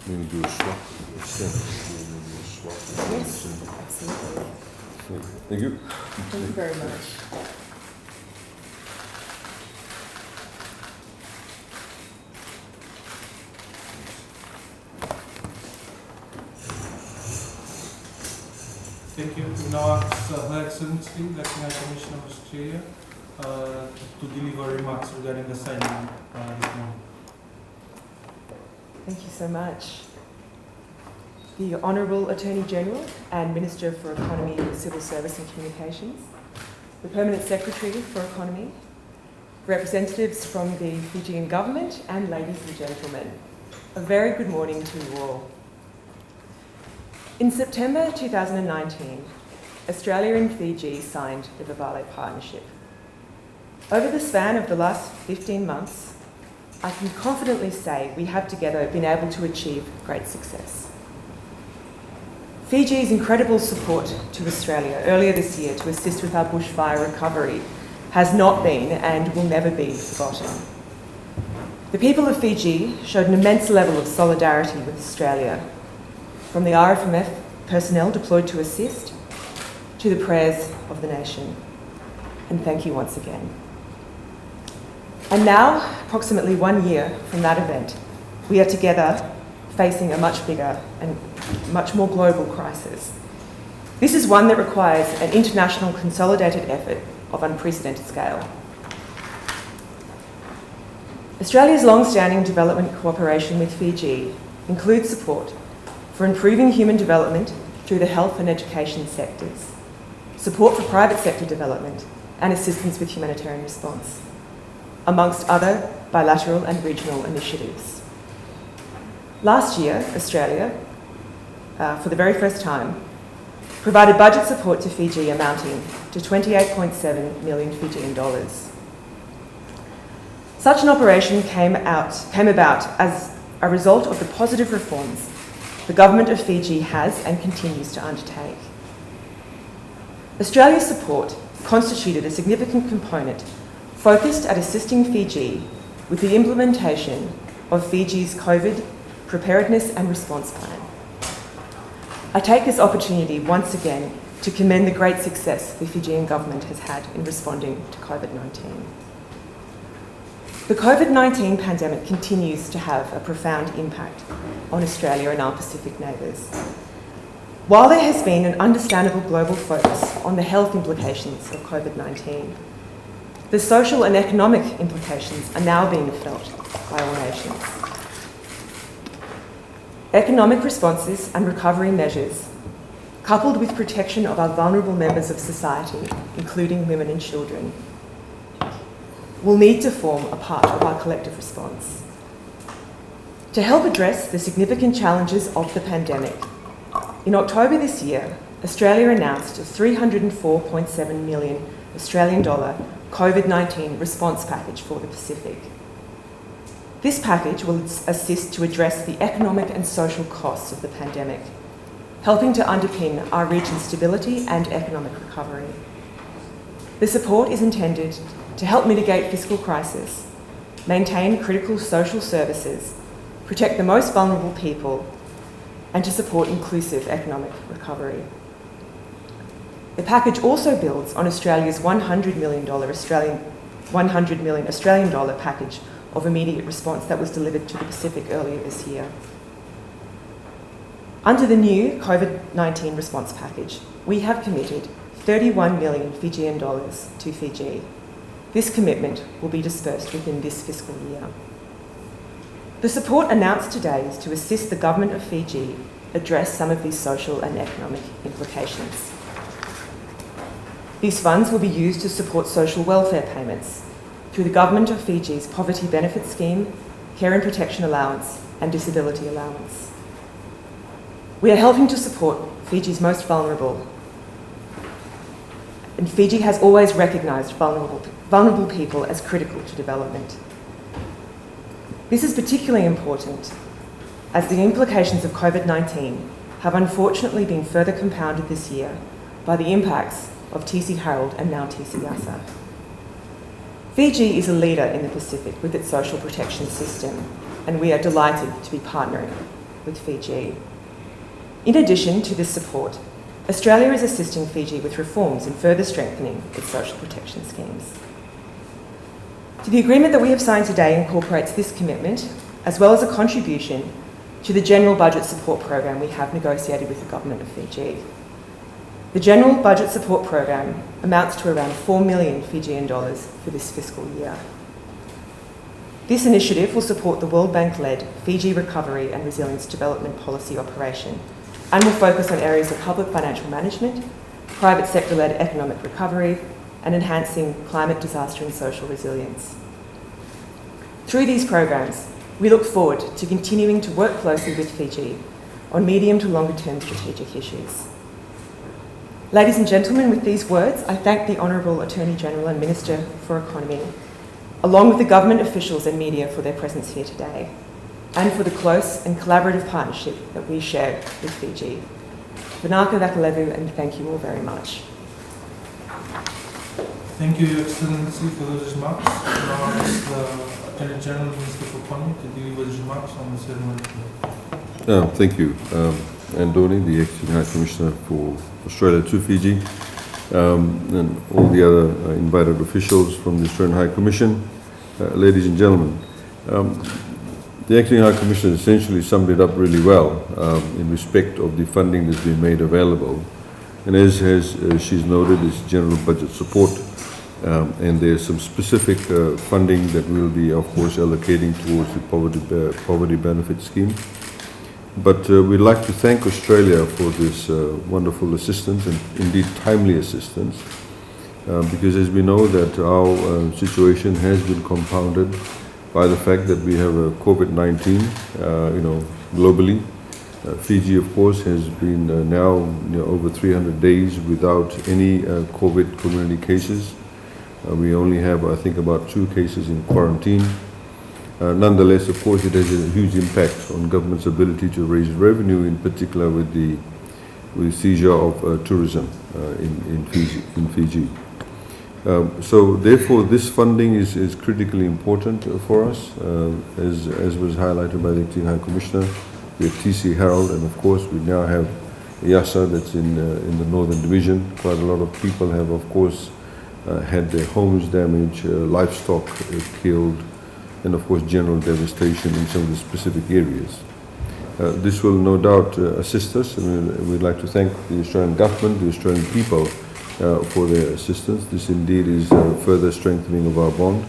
We're going to do a swap. Yes, absolutely. Thank you. Thank you very much. Thank you. We now ask Her Excellency, the High Commissioner of Australia, to deliver remarks regarding the signing this morning. Thank you so much. The Honourable Attorney-General and Minister for Economy, Civil Service and Communications, the Permanent Secretary for Economy, representatives from the Fijian Government, and ladies and gentlemen, a very good morning to you all. In September 2019, Australia and Fiji signed the Vivale Partnership. Over the span of the last 15 months, I can confidently say we have together been able to achieve great success. Fiji's incredible support to Australia earlier this year to assist with our bushfire recovery has not been and will never be forgotten. The people of Fiji showed an immense level of solidarity with Australia, from the RFMF personnel deployed to assist to the prayers of the nation. And thank you once again. And now, approximately 1 year from that event, we are together facing a much bigger and much more global crisis. This is one that requires an international consolidated effort of unprecedented scale. Australia's long-standing development cooperation with Fiji includes support for improving human development through the health and education sectors, support for private sector development, and assistance with humanitarian response, amongst other bilateral and regional initiatives. Last year, Australia, for the very first time, provided budget support to Fiji amounting to 28.7 million Fijian dollars. Such an operation came about as a result of the positive reforms the Government of Fiji has and continues to undertake. Australia's support constituted a significant component focused at assisting Fiji with the implementation of Fiji's COVID preparedness and response plan. I take this opportunity once again to commend the great success the Fijian government has had in responding to COVID-19. The COVID-19 pandemic continues to have a profound impact on Australia and our Pacific neighbours. While there has been an understandable global focus on the health implications of COVID-19, the social and economic implications are now being felt by all nations. Economic responses and recovery measures, coupled with protection of our vulnerable members of society, including women and children, will need to form a part of our collective response. To help address the significant challenges of the pandemic, in October this year, Australia announced a $304.7 million Australian dollar COVID-19 response package for the Pacific. This package will assist to address the economic and social costs of the pandemic, helping to underpin our region's stability and economic recovery. The support is intended to help mitigate fiscal crisis, maintain critical social services, protect the most vulnerable people, and to support inclusive economic recovery. The package also builds on Australia's $100 million Australian dollar package of immediate response that was delivered to the Pacific earlier this year. Under the new COVID-19 response package, we have committed 31 million Fijian dollars to Fiji. This commitment will be dispersed within this fiscal year. The support announced today is to assist the Government of Fiji address some of these social and economic implications. These funds will be used to support social welfare payments through the Government of Fiji's Poverty Benefit Scheme, Care and Protection Allowance, and Disability Allowance. We are helping to support Fiji's most vulnerable, and Fiji has always recognised vulnerable people as critical to development. This is particularly important as the implications of COVID-19 have unfortunately been further compounded this year by the impacts of TC Harold and now TC Yasa. Fiji is a leader in the Pacific with its social protection system, and we are delighted to be partnering with Fiji. In addition to this support, Australia is assisting Fiji with reforms and further strengthening its social protection schemes. The agreement that we have signed today incorporates this commitment, as well as a contribution to the General Budget Support Program we have negotiated with the Government of Fiji. The General Budget Support Program amounts to around 4 million Fijian dollars for this fiscal year. This initiative will support the World Bank-led Fiji Recovery and Resilience Development Policy operation and will focus on areas of public financial management, private sector-led economic recovery, and enhancing climate, disaster and social resilience. Through these programs, we look forward to continuing to work closely with Fiji on medium to longer term strategic issues. Ladies and gentlemen, with these words, I thank the Honourable Attorney-General and Minister for Economy, along with the government officials and media for their presence here today, and for the close and collaborative partnership that we share with Fiji. Vinaka Vakalevu, and thank you all very much. Thank you, Your Excellency, for those remarks. Now I ask the Attorney-General and Minister for Economy to deliver his remarks on the ceremony. Thank you, Andoni, the Acting High Commissioner for Australia to Fiji, and all the other invited officials from the Australian High Commission. Ladies and gentlemen, the Acting High Commissioner essentially summed it up really well in respect of the funding that's been made available. And as she's noted, it's general budget support, and there's some specific funding that we'll be, of course, allocating towards the poverty benefit scheme. But we'd like to thank Australia for this wonderful assistance, and indeed timely assistance, because as we know that our situation has been compounded by the fact that we have a COVID-19, globally. Fiji, of course, has been now over 300 days without any COVID community cases. We only have, I think, about 2 cases in quarantine. Nonetheless, of course, it has a huge impact on government's ability to raise revenue, in particular with the seizure of tourism in Fiji. So, therefore, this funding is critically important for us, as was highlighted by the Acting High Commissioner. We have TC Herald, and of course we now have Aiyaz that's in the Northern Division. Quite a lot of people have, of course, had their homes damaged, livestock killed, and of course general devastation in some of the specific areas. This will no doubt assist us, and we'd like to thank the Australian government, the Australian people for their assistance. This indeed is further strengthening of our bond.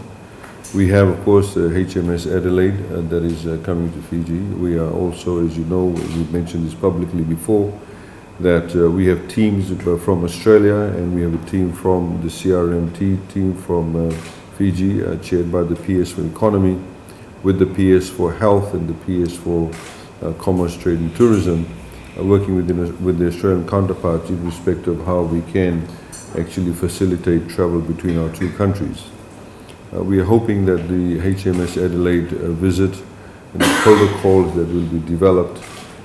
We have, of course, HMS Adelaide that is coming to Fiji. We are also, as you know, we've mentioned this publicly before, that we have teams from Australia, and we have a team from the CRMT, team from Fiji, chaired by the PS for Economy, with the PS for Health and the PS for Commerce, Trade and Tourism, working with the Australian counterparts in respect of how we can actually facilitate travel between our 2 countries. We are hoping that the HMS Adelaide visit and the protocols that will be developed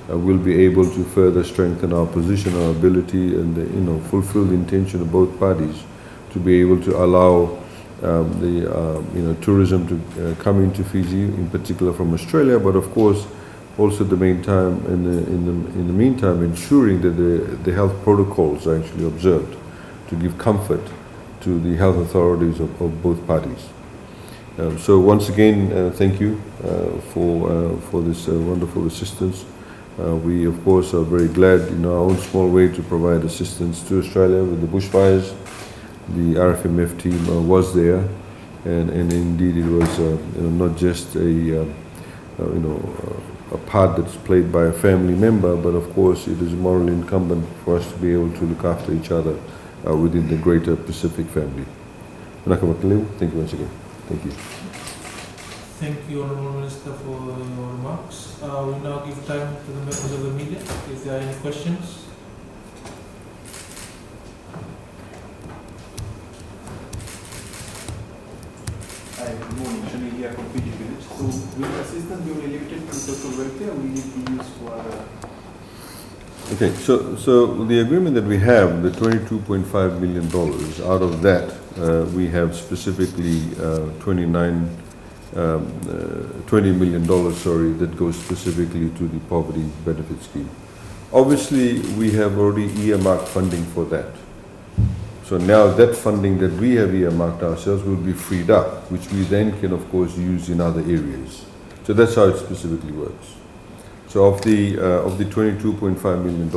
will be able to further strengthen our position, our ability, and fulfill the intention of both parties to be able to allow tourism to come into Fiji, in particular from Australia, but of course also in the meantime ensuring that the health protocols are actually observed to give comfort to the health authorities of both parties. So once again, thank you for this wonderful assistance. We, of course, are very glad in our own small way to provide assistance to Australia with the bushfires. The RFMF team was there, and indeed it was not just a part that's played by a family member, but of course it is morally incumbent for us to be able to look after each other within the greater Pacific family. Thank you once again. Thank you. Thank you, Honourable Minister, for your remarks. We now give time to the members of the media if there are any questions. Hi, good morning. Shani here from Fiji Village. So, will assistance be limited to social welfare, or will it be used for? Okay, so the agreement that we have, the $22.5 million, out of that we have specifically 29 $20 million, that goes specifically to the poverty benefit scheme. Obviously, we have already earmarked funding for that. So now that funding that we have earmarked ourselves will be freed up, which we then can, of course, use in other areas. So that's how it specifically works. So of the $22.5 million,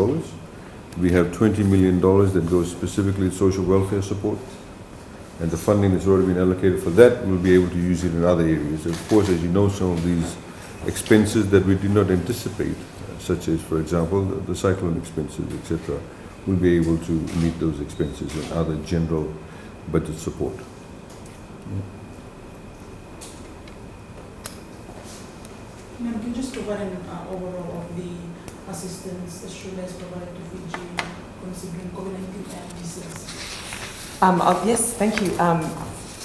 we have $20 million that goes specifically to social welfare support, and the funding that's already been allocated for that, we'll be able to use it in other areas. Of course, as you know, some of these expenses that we did not anticipate, such as, for example, the cyclone expenses, etc., we'll be able to meet those expenses and other general budget support. Ma'am, can you just provide an overall of the assistance Australia has provided to Fiji considering COVID-19 and disease? Yes, thank you.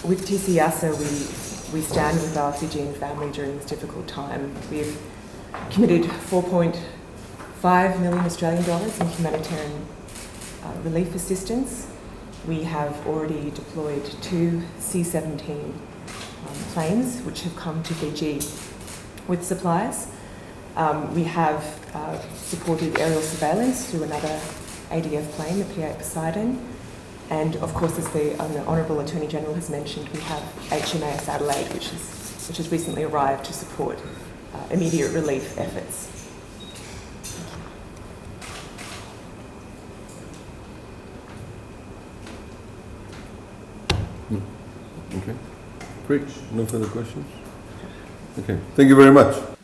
With TCASA, we stand with our Fijian family during this difficult time. We've committed 4.5 million Australian dollars in humanitarian relief assistance. We have already deployed 2 C-17 planes which have come to Fiji with supplies. We have supported aerial surveillance through another ADF plane, the P-8 Poseidon. And of course, as the Honourable Attorney-General has mentioned, we have HMAS Adelaide, which has recently arrived to support immediate relief efforts. Okay, great. No further questions? Okay, thank you very much.